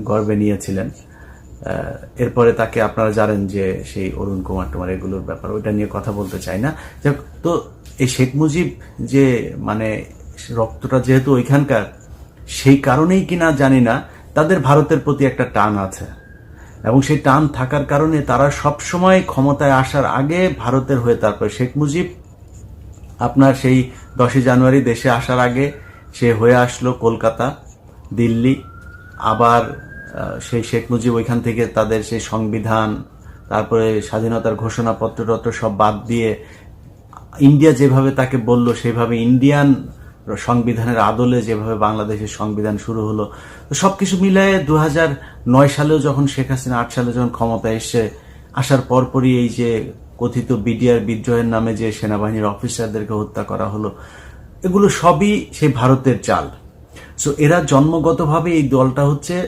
গর্বে নিয়েছিলেন। এরপরে তাকে আপনারা জানেন যে সেই অরুণ কুমার টুমার এগুলোর ব্যাপার, ওইটা নিয়ে কথা বলতে চাই না। তো এই শেখ মুজিব যে মানে রক্তটা যেহেতু ওইখানকার, সেই কারণেই কিনা জানি না তাদের ভারতের প্রতি একটা টান আছে, এবং সেই টান থাকার কারণে তারা সবসময় ক্ষমতায় আসার আগে ভারতের হয়ে, তারপরে শেখ মুজিব আপনার সেই 10ই জানুয়ারি দেশে আসার আগে সে হয়ে আসলো কলকাতা, দিল্লি, আবার সেই শেখ মুজিব ওইখান থেকে তাদের সেই সংবিধান, তারপরে স্বাধীনতার ঘোষণাপত্র সব বাদ দিয়ে ইন্ডিয়া যেভাবে তাকে বলল সেভাবে ইন্ডিয়ান সংবিধানের আদলে যেভাবে বাংলাদেশের সংবিধান শুরু হলো। তো সবকিছু মিলায়ে 2009 সালেও যখন শেখ হাসিনা 8 সালে যখন ক্ষমতায় আসার পরপরই এই যে কথিত বিডিআর বিদ্রোহের নামে যে সেনাবাহিনীর অফিসারদেরকে হত্যা করা হলো, এগুলো সবই সেই ভারতের চাল। সো এরা জন্মগতভাবে এই দলটা হচ্ছে